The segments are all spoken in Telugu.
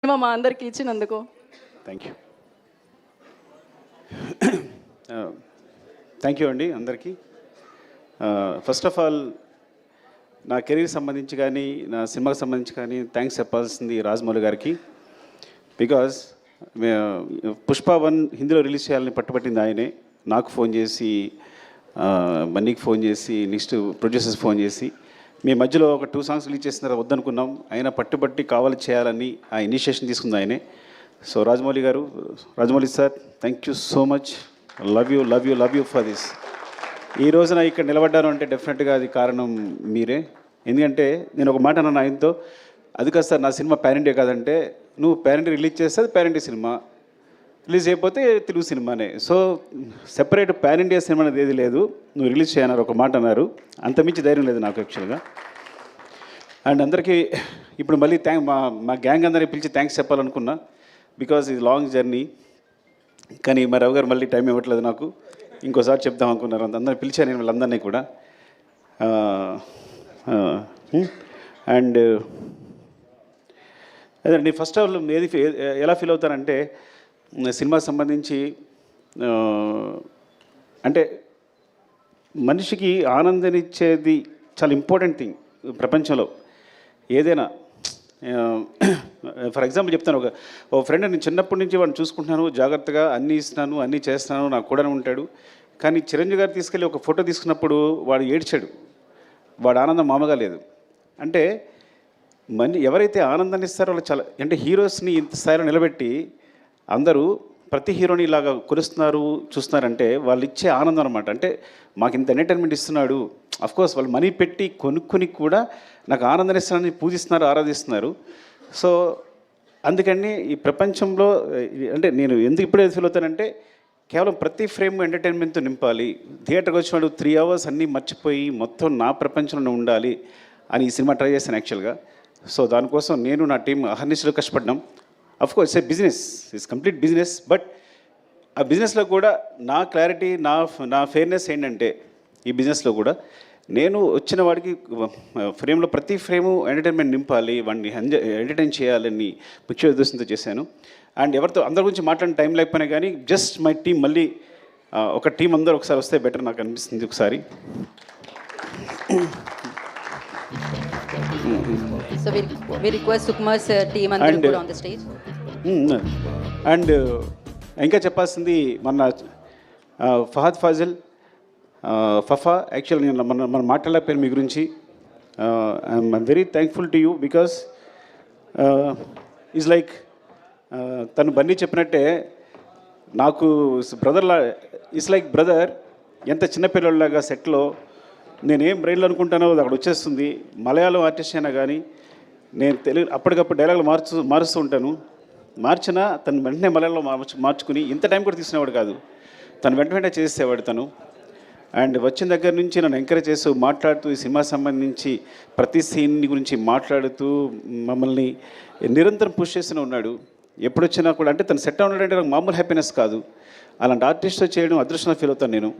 సినిమా మా అందరికి ఇచ్చినందుకు. Thank you. థ్యాంక్ యూ అండి అందరికీ. ఫస్ట్ ఆఫ్ ఆల్ నా కెరీర్ సంబంధించి కానీ నా సినిమాకి సంబంధించి కానీ థ్యాంక్స్ చెప్పాల్సింది రాజమౌళి గారికి. బికాజ్ పుష్ప 1 హిందీలో రిలీజ్ చేయాలని పట్టుబట్టింది ఆయనే. నాకు ఫోన్ చేసి, మన్నీకి ఫోన్ చేసి, నెక్స్ట్ ప్రొడ్యూసర్స్ ఫోన్ చేసి, మీ మధ్యలో ఒక 2 సాంగ్స్ రిలీజ్ చేసిన తర్వాత వద్దనుకున్నాం, ఆయన పట్టుబట్టి కావాలి చేయాలని ఆ ఇనిషియేషన్ తీసుకుంది ఆయనే. So Rajamouli sir, thank you so much. Love you for this. ఈ రోజున ఇక్కడ నిలబడ్డాను అంటే డెఫినెట్గా అది కారణం మీరే. ఎందుకంటే నేను ఒక మాట అన్నాను ఆయనతో, అది కాదు సార్ నా సినిమా పాన్ ఇండియా కాదంటే, నువ్వు పాన్ ఇండియా రిలీజ్ చేస్తే అది పాన్ ఇండియా సినిమా, రిలీజ్ అయిపోతే తెలుగు సినిమానే. So separate pan India cinema అనేది ఏది లేదు, నువ్వు రిలీజ్ చేయన్నారు ఒక మాట అన్నారు. అంతమించి ధైర్యం లేదు నాకు యాక్చువల్గా. అండ్ అందరికీ ఇప్పుడు మళ్ళీ మా గ్యాంగ్ అందరినీ పిలిచి థ్యాంక్స్ చెప్పాలనుకున్నా, బికాజ్ ఇది లాంగ్ జర్నీ. కానీ మా రావు గారు మళ్ళీ టైం ఇవ్వట్లేదు నాకు, ఇంకోసారి చెప్దాం అనుకున్నారు. అందరిని పిలిచాను నేను వాళ్ళందరినీ కూడా. అండ్ అదే ఫస్ట్ ఆఫ్ ఆల్ ఎలా ఫీల్ అవుతానంటే, సినిమాకి సంబంధించి అంటే మనిషికి ఆనందాన్నిచ్చేది చాలా ఇంపార్టెంట్ థింగ్ ప్రపంచంలో ఏదైనా. ఫర్ ఎగ్జాంపుల్ చెప్తాను, ఒక ఫ్రెండ్ నేను చిన్నప్పటి నుంచి వాడిని చూసుకుంటున్నాను, జాగ్రత్తగా అన్నీ ఇస్తున్నాను, అన్నీ చేస్తున్నాను, నాకు కూడా ఉంటాడు. కానీ చిరంజీవి గారు తీసుకెళ్ళి ఒక ఫోటో తీసుకున్నప్పుడు వాడు ఏడ్చాడు, వాడు ఆనందం మామూలుగా లేదు. అంటే ఎవరైతే ఆనందాన్ని ఇస్తారో వాళ్ళు చాలా, అంటే హీరోస్ని ఇంత స్థాయిలో నిలబెట్టి అందరూ ప్రతి హీరోని ఇలాగా కొలుస్తున్నారు చూస్తున్నారంటే వాళ్ళు ఇచ్చే ఆనందం అనమాట. అంటే మాకు ఇంత ఎంటర్టైన్మెంట్ ఇస్తున్నాడు, అఫ్కోర్స్ వాళ్ళు మనీ పెట్టి కొనుక్కొని కూడా నాకు ఆనందాన్ని ఇస్తున్నారని పూజిస్తున్నారు, ఆరాధిస్తున్నారు. సో అందుకని ఈ ప్రపంచంలో అంటే నేను ఎందుకు ఇప్పుడే ఫీల్ అవుతానంటే, కేవలం ప్రతి ఫ్రేమ్ ఎంటర్టైన్మెంట్తో నింపాలి, థియేటర్కి వచ్చినాడు 3 hours అన్నీ మర్చిపోయి మొత్తం నా ప్రపంచంలో ఉండాలి అని ఈ సినిమా ట్రై చేశాను యాక్చువల్గా. సో దానికోసం నేను నా టీం అహర్నిశలు కష్టపడ్డాం. Of course it's a business, it's complete business. But ఆ బిజినెస్లో కూడా నా క్లారిటీ, నా ఫెయిర్నెస్ ఏంటంటే, ఈ బిజినెస్లో కూడా నేను వచ్చిన వాడికి ఫ్రేమ్లో ప్రతి ఫ్రేము ఎంటర్టైన్మెంట్ నింపాలి, వాడిని ఎంటర్టైన్ చేయాలని ముఖ్య ఉద్దేశంతో చేశాను. అండ్ ఎవరితో అందరి గురించి మాట్లాడిన టైం లేకపోయినా కానీ జస్ట్ మై టీం మళ్ళీ ఒక టీం అందరూ ఒకసారి వస్తే బెటర్ నాకు అనిపిస్తుంది ఒకసారి. So we request Sukumar's team and put on the stage. And ఇంకా చెప్పాల్సింది మన ఫహద్ ఫాజిల్, ఫఫా. యాక్చువల్ నేను మనం మాట్లాడలేకపోయాను మీ గురించి. I'm very thankful to you because is like తను బన్నీ చెప్పినట్టే నాకు బ్రదర్లా, ఇట్స్ లైక్ బ్రదర్. ఎంత చిన్నపిల్లలాగా సెట్లో నేనేం బ్రెయిన్లో అనుకుంటానో అది అక్కడ వచ్చేస్తుంది. మలయాళం ఆర్టిస్ట్ అయినా కానీ నేను తెలుగు అప్పటికప్పుడు డైలాగులు మారుస్తూ ఉంటాను. మార్చినా తను వెంటనే మలయాళంలో మార్చుకుని ఇంత టైం కూడా తీసుకునేవాడు కాదు, తను వెంటనే చేసేవాడు తను. అండ్ వచ్చిన దగ్గర నుంచి నన్ను ఎంకరేజ్ చేస్తూ మాట్లాడుతూ ఈ సినిమా సంబంధించి ప్రతి సీన్ గురించి మాట్లాడుతూ మమ్మల్ని నిరంతరం పుష్ చేస్తూనే ఉన్నాడు. ఎప్పుడొచ్చినా కూడా అంటే తను సెట్ ఉన్నాడంటే నాకు మామూలు హ్యాపీనెస్ కాదు. అలాంటి ఆర్టిస్ట్తో చేయడం అదృష్టంగా ఫీల్ అవుతాను నేను.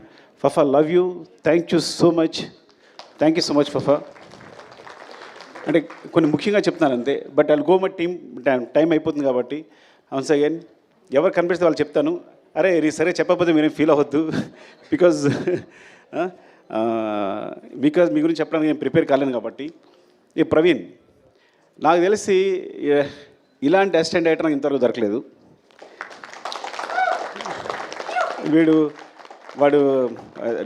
Fafa, love you, thank you so much Fafa. అంటే కొన్ని ముఖ్యంగా చెప్తున్నాను అంతే, but I go my team, time అయిపోతుంది కాబట్టి. వన్స్ అగైన్ ఎవరు కనిపిస్తే వాళ్ళు చెప్తాను. అరే సరే చెప్పకపోతే మీరేం ఫీల్ అవ్వద్దు, బికాజ్ మీ గురించి చెప్పడానికి నేను ప్రిపేర్ కాలేను కాబట్టి. ఈ ప్రవీణ్ నాకు తెలిసి ఇలాంటి అసిస్టెంట్ డైరెక్టర్ నాకు ఇంతవరకు దొరకలేదు. వాడు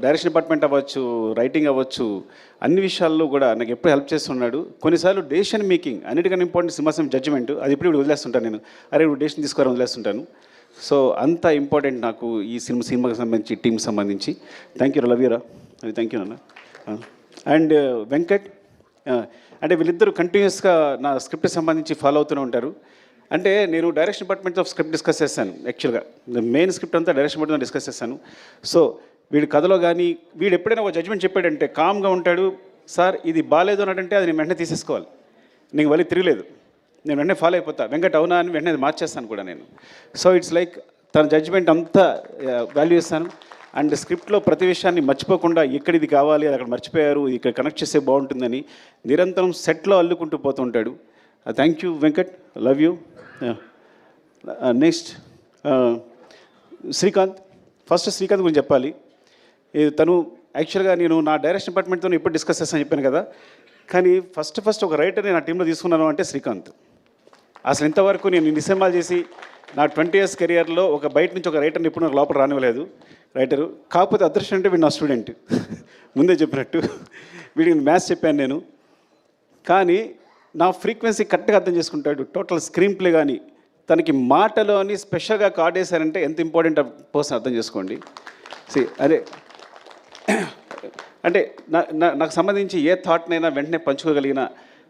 డైరెక్షన్ డిపార్ట్మెంట్ అవ్వచ్చు, రైటింగ్ అవ్వచ్చు, అన్ని విషయాల్లో కూడా నాకు ఎప్పుడు హెల్ప్ చేస్తున్నాడు. కొన్నిసార్లు డెసిషన్ మేకింగ్ అన్నిటికన్నా ఇంపార్టెంట్ సినిమా జడ్జిమెంట్, అది ఇప్పుడు వదిలేస్తుంటాను నేను. అరే నువ్వు డెసిషన్ తీసుకోవాలని వదిలేస్తుంటాను. సో అంత ఇంపార్టెంట్ నాకు ఈ సినిమాకి సంబంధించి, టీంకి సంబంధించి. థ్యాంక్ యూ, లవ్ యూరా, అది థ్యాంక్ యూ నాన్న. అండ్ వెంకట్, అంటే వీళ్ళిద్దరూ కంటిన్యూస్గా నా స్క్రిప్ట్ సంబంధించి ఫాలో అవుతూనే ఉంటారు. అంటే నేను డైరెక్షన్ డిపార్ట్మెంట్తో స్క్రిప్ట్ డిస్కస్ చేశాను యాక్చువల్గా. మెయిన్ స్క్రిప్ట్ అంతా డైరెక్షన్ డిపార్ట్మెంట్ డిస్కస్ చేశాను. సో వీడి కథలో కానీ వీడు ఎప్పుడైనా ఒక జడ్జ్మెంట్ చెప్పాడంటే కామ్గా ఉంటాడు. సార్ ఇది బాగాలేదు అన్నట్టంటే అది నేను వెంటనే తీసేసుకోవాలి, నీకు మళ్ళీ తిరగలేదు, నేను వెంటనే ఫాలో అయిపోతా. వెంకట్ అవునా అని వెంటనే మార్చేస్తాను కూడా నేను. సో ఇట్స్ లైక్ తన జడ్జ్మెంట్ అంతా వాల్యూ ఇస్తాను. అండ్ స్క్రిప్ట్లో ప్రతి విషయాన్ని మర్చిపోకుండా ఎక్కడ ఇది కావాలి, అది అక్కడ మర్చిపోయారు, ఇక్కడ కనెక్ట్ చేస్తే బాగుంటుందని నిరంతరం సెట్లో అల్లుకుంటూ పోతుంటాడు. Thank you Venkat, love you. Next Srikanth. First Srikanth గురించి చెప్పాలి. తను యాక్చువల్గా నేను నా డైరెక్షన్ డిపార్ట్మెంట్తో ఎప్పుడు డిస్కస్ చేస్తాను చెప్పాను కదా, కానీ ఫస్ట్ ఒక రైటర్ని నా టీంలో తీసుకున్నాను అంటే శ్రీకాంత్. అసలు ఇంతవరకు నేను ఇన్ని సినిమాలు చేసి నా 20 years కెరియర్లో ఒక బయట నుంచి ఒక రైటర్ని ఎప్పుడు నాకు లోపల రానివ్వలేదు రైటరు. కాకపోతే అదృష్టం అంటే వీడు నా స్టూడెంట్, ముందే చెప్పినట్టు వీడికి మ్యాథ్స్ చెప్పాను నేను. కానీ నా ఫ్రీక్వెన్సీ కరెక్ట్గా అర్థం చేసుకుంటాడు. టోటల్ స్క్రీన్ ప్లే కానీ తనకి మాటలో అని స్పెషల్గా కార్డ్ వేశారంటే ఎంత ఇంపార్టెంట్ పర్సన్ అర్థం చేసుకోండి. అదే అంటే నాకు సంబంధించి ఏ థాట్నైనా వెంటనే పంచుకోగలిగిన,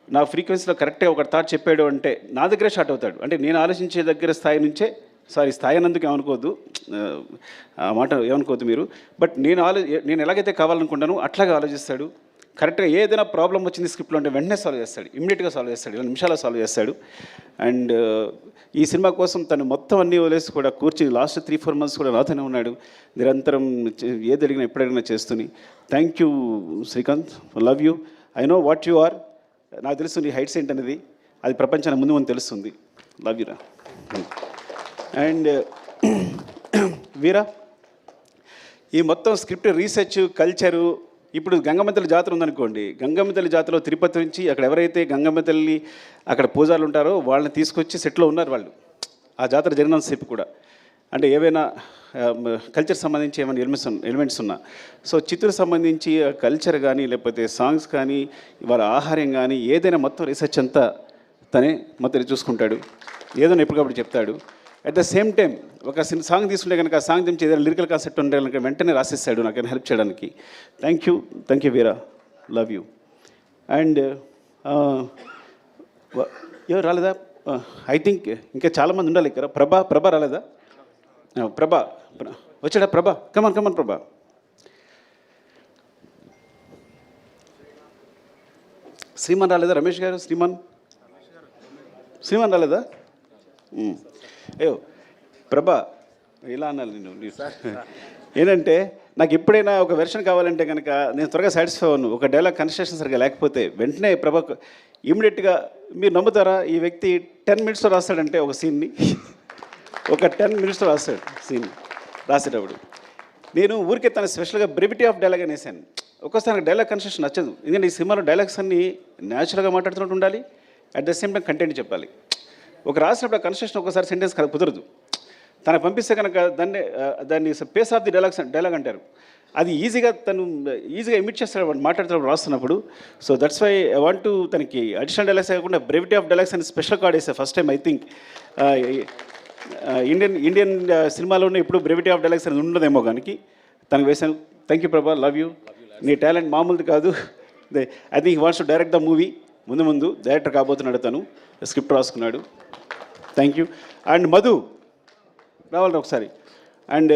నా ఫ్రీక్వెన్సీలో కరెక్ట్గా ఒక థాట్ చెప్పాడు అంటే నా దగ్గరే స్టార్ట్ అవుతాడు. అంటే నేను ఆలోచించే దగ్గర స్థాయి నుంచే, స్థాయి అన్నందుకు ఏమనుకోవద్దు, ఆ మాట ఏమనుకోవద్దు మీరు. బట్ నేను ఎలాగైతే కావాలనుకుంటానో అట్లాగే ఆలోచిస్తాడు. కరెక్ట్గా ఏదైనా ప్రాబ్లం వచ్చింది స్క్రిప్ట్లో అంటే వెంటనే సాల్వ్ చేస్తాడు, ఇమ్మీడియట్గా సాల్వ్ చేస్తాడు, 2 నిమిషాల్లో సాల్వ్ చేస్తాడు. అండ్ ఈ సినిమా కోసం తను మొత్తం అన్నీ వదిలేసి కూడా కూర్చుని లాస్ట్ 3-4 months కూడా నాతోనే ఉన్నాడు. నిరంతరం ఏది అడిగినా ఎప్పుడడిగినా చేస్తూని. Thank you Srikanth, love you. I know what you are. నాకు తెలుసు నీ హైట్స్ ఏంటనేది, అది ప్రపంచానికి ముందు తెలుస్తుంది. లవ్ యూరా. అండ్ వీరా, ఈ మొత్తం స్క్రిప్ట్ రీసెర్చ్ కల్చరు. ఇప్పుడు గంగమ్మ తల్లి జాతర ఉందనుకోండి, గంగమ్మ తల్లి జాతరలో తిరుపతి నుంచి అక్కడ ఎవరైతే గంగమ్మ తల్లి అక్కడ పూజారులు ఉంటారో వాళ్ళని తీసుకొచ్చి సెట్లో ఉన్నారు వాళ్ళు ఆ జాతర జరిగినంతసేపు కూడా. అంటే ఏవైనా కల్చర్ సంబంధించి ఏమైనా ఎలిమెంట్స్ ఉన్నా. సో చిత్తూరు సంబంధించి కల్చర్ కానీ లేకపోతే సాంగ్స్ కానీ వాళ్ళ ఆహారం కానీ ఏదైనా మొత్తం రీసెర్చ్ అంతా తనే మొత్తం చూసుకుంటాడు, ఏదైనా ఎప్పటికప్పుడు చెప్తాడు. అట్ ద సేమ్ టైం ఒక సాంగ్ తీసుకుంటే కనుక ఆ సాంగ్ నుంచి ఏదైనా లిరికల్ కాన్సెప్ట్ ఉంటే కనుక వెంటనే రాసిస్తాడు నాకు హెల్ప్ చేయడానికి. Thank you Veera, love you. And ఎవరు రాలేదా? ఐ థింక్ ఇంకా చాలామంది ఉండాలి ఇక్కడ. ప్రభా రాలేదా? ప్రభా వచ్చాడా? కమన్ ప్రభా. శ్రీమాన్ రాలేదా? రమేష్ గారు, శ్రీమాన్ రాలేదా? అయ్యో ప్రభా, ఇలా అన్నాను నేను. ఏంటంటే నాకు ఎప్పుడైనా ఒక వెర్షన్ కావాలంటే కనుక నేను త్వరగా సాటిస్ఫై అవ్వను. ఒక డైలాగ్ కన్స్ట్రక్షన్ సరిగా లేకపోతే వెంటనే ప్రభా ఇమ్మీడియట్గా, మీరు నమ్ముతారా, ఈ వ్యక్తి 10 minutesలో రాస్తాడంటే ఒక సీన్ని, ఒక 10 minutesలో రాస్తాడు సీన్. రాసేటప్పుడు నేను ఊరికే తన స్పెషల్గా బ్రెవిటీ ఆఫ్ డైలాగ్ అని వేసాను. ఒక్కోసారి నాకు డైలాగ్ కన్స్ట్రక్షన్ నచ్చదు, ఎందుకంటే ఈ సినిమాలో డైలాగ్స్ అన్నీ న్యాచురల్గా మాట్లాడుతున్నట్టు ఉండాలి, at the same time content చెప్పాలి. ఒక రాసినప్పుడు ఆ కన్స్ట్రక్షన్ ఒకసారి సెంటెన్స్ కుదరదు. తనకు పంపిస్తే కనుక దాన్ని పేస్ ఆఫ్ ది డైలాగ్ అంటారు. అది తను ఈజీగా ఇమిట్ చేస్తాడు వాడు మాట్లాడుతున్నప్పుడు రాస్తున్నప్పుడు. So that's why I want to తనకి అడిషనల్ డైలాగ్స్ కాకుండా బ్రెవిటీ ఆఫ్ డైలాగ్స్ అని స్పెషల్ కార్డ్ వేసా first time. I think Indian సినిమాలోనే ఇప్పుడు బ్రెవిటీ ఆఫ్ డైలాగ్స్ అనేది ఉండదేమో కానీ తనకు వేశాను. థ్యాంక్ యూ ప్రభా, లవ్ యూ. నీ టాలెంట్ మామూలుది కాదు. I think wants to direct the movie. ముందు డైరెక్టర్ కాబోతున్నాడు, తను స్క్రిప్ట్ రాసుకున్నాడు. Thank you. అండ్ మధు రావాలి ఒకసారి. అండ్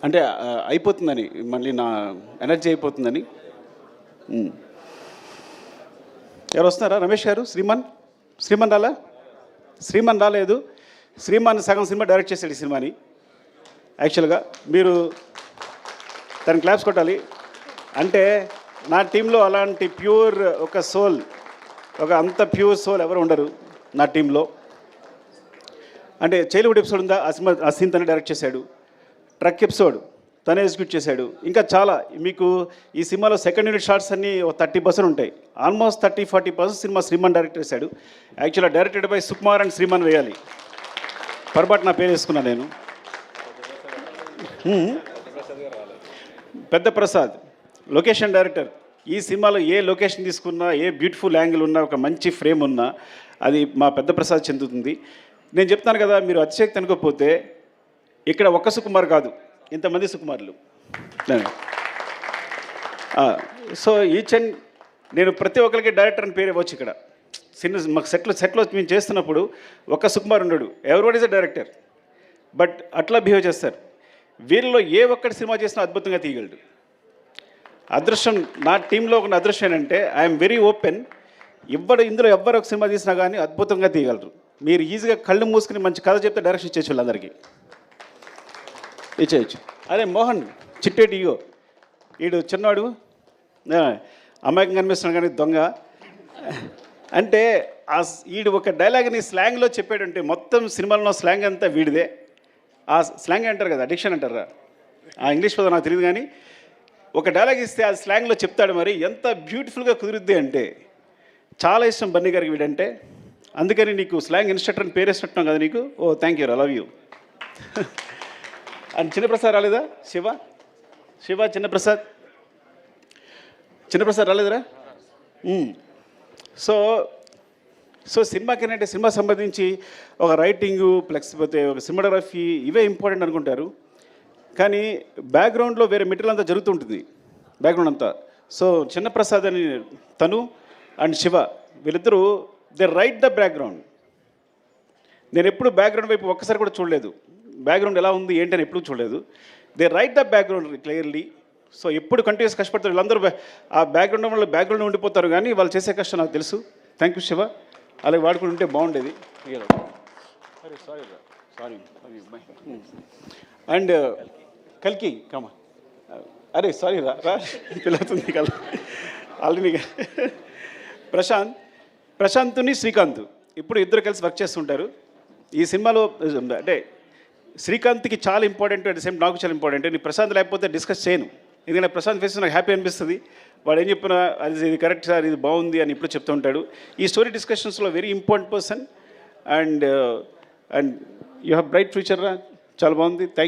అంటే అయిపోతుందని, మళ్ళీ నా ఎనర్జీ అయిపోతుందని. ఎవరు వస్తున్నారా? రమేష్ గారు, శ్రీమాన్ రాలా? శ్రీమాన్ రాలేదు. శ్రీమాన్ సగం సినిమా డైరెక్ట్ చేశాడు ఈ సినిమాని. యాక్చువల్గా మీరు తన క్లాప్స్ కొట్టాలి. అంటే నా టీంలో అలాంటి ప్యూర్ ఒక సోల్, ఒక అంత ప్యూర్ సోల్ ఎవరు ఉండరు నా టీంలో. అంటే చైల్డ్హుడ్ ఎపిసోడ్ ఉందా, ఆ సీన్ తనే డైరెక్ట్ చేశాడు. ట్రక్ ఎపిసోడ్ తనే ఎగ్జిక్యూట్ చేశాడు. ఇంకా చాలా మీకు ఈ సినిమాలో సెకండ్ యూనిట్ షార్ట్స్ అన్నీ 30% ఉంటాయి. ఆల్మోస్ట్ 30-40% సినిమా శ్రీమాన్ డైరెక్ట్ చేశాడు. యాక్చువల్గా directed by Sukumar and Sriman వేయాలి, పొరపాటు నా పేరు వేసుకున్నా నేను. పెద్ద ప్రసాద్ లొకేషన్ డైరెక్టర్. ఈ సినిమాలో ఏ లొకేషన్ తీసుకున్నా, ఏ బ్యూటిఫుల్ యాంగిల్ ఉన్నా, ఒక మంచి ఫ్రేమ్ ఉన్నా అది మా పెద్ద ప్రసాద్ చెందుతుంది. నేను చెప్తాను కదా, మీరు అతిశక్తి అనుకోకపోతే ఇక్కడ ఒక్క సుకుమార్ కాదు, ఇంతమంది సుకుమార్లు. సో నేను ప్రతి ఒక్కరికి డైరెక్టర్ అని పేరు ఇవ్వచ్చు. ఇక్కడ మాకు సెట్లో మేము చేస్తున్నప్పుడు ఒక్క సుకుమార్ ఉండడు, everyone is a director. But అట్లా బిహేవ్ చేస్తారు. వీళ్ళలో ఏ ఒక్కటి సినిమా చేసినా అద్భుతంగా తీయగలడు. అదృష్టం, నా టీంలో ఒక అదృష్టం ఏంటంటే ఐఎమ్ వెరీ ఓపెన్. ఇందులో ఎవ్వరు ఒక సినిమా తీసినా కానీ అద్భుతంగా తీయగలరు. మీరు ఈజీగా కళ్ళు మూసుకుని మంచి కథ చెప్తే డైరెక్షన్ ఇచ్చేసి వాళ్ళందరికీ ఇచ్చేయచ్చు. అదే మోహన్ చిట్టేటి వీడు చిన్నాడు, అమ్మాయికి కనిపిస్తున్నాడు కానీ దొంగ. అంటే వీడు ఒక డైలాగ్ని స్లాంగ్లో చెప్పాడంటే మొత్తం సినిమాలో స్లాంగ్ అంతా వీడిదే. ఆ స్లాంగ్ అంటారు కదా, అడిక్షన్ అంటారా, ఆ ఇంగ్లీష్ పదం నాకు తెలియదు, కానీ ఒక డైలాగ్ ఇస్తే ఆ స్లాంగ్లో చెప్తాడు. మరి ఎంత బ్యూటిఫుల్గా కుదురుద్ది అంటే చాలా ఇష్టం బన్నీ గారికి వీడంటే. అందుకని నీకు స్లాంగ్ ఇన్స్ట్రక్టర్ అని పేరు వేసినట్టున్నాం కదా నీకు. Oh thank you, I love you. And Chinnaprasad రాలేదా? శివ చిన్నప్రసాద్ రాలేదురా? సో సినిమాకి ఏంటంటే సినిమా సంబంధించి ఒక రైటింగు ప్లస్ పోతే ఒక సినిమాటోగ్రఫీ ఇవే ఇంపార్టెంట్ అనుకుంటారు, కానీ బ్యాక్గ్రౌండ్లో వేరే మెటీరియల్ అంతా జరుగుతుంటుంది బ్యాక్గ్రౌండ్ అంతా. సో చిన్నప్రసాద్ అని తను అండ్ శివ వీళ్ళిద్దరూ దే రైట్ ద బ్యాక్గ్రౌండ్. నేను ఎప్పుడు బ్యాక్గ్రౌండ్ వైపు ఒక్కసారి కూడా చూడలేదు, బ్యాక్గ్రౌండ్ ఎలా ఉంది ఏంటని ఎప్పుడు చూడలేదు. They right the background clearly. So ఎప్పుడు కంటిన్యూస్ కష్టపడతారు వీళ్ళందరూ. ఆ బ్యాక్గ్రౌండ్ వల్ల బ్యాక్గ్రౌండ్ ఉండిపోతారు, కానీ వాళ్ళు చేసే కష్టం నాకు తెలుసు. థ్యాంక్ యూ శివ, అలాగే వాడుకుని ఉంటే బాగుండేది. సారీ అండ్ కల్కి కమా, అరే సారీ రా పిల్లవుతుంది కల్ ఆల్రెడీ. ప్రశాంత్ని శ్రీకాంత్ ఇప్పుడు ఇద్దరు కలిసి వర్క్ చేస్తుంటారు ఈ సినిమాలో. అంటే శ్రీకాంత్కి చాలా ఇంపార్టెంట్, అట్ ద సేమ్ నాకు చాలా ఇంపార్టెంట్. నేను ప్రశాంత్ లేకపోతే డిస్కస్ చేయను, ఎందుకంటే ప్రశాంత్ ఫేస్ నాకు హ్యాపీ అనిపిస్తుంది. వాడు ఏం చెప్పినా అది ఇది కరెక్ట్ సార్, ఇది బాగుంది అని ఇప్పుడు చెప్తూ ఉంటాడు. ఈ స్టోరీ డిస్కషన్స్లో very important person. And you have bright future రా, చాలా బాగుంది. Thank you.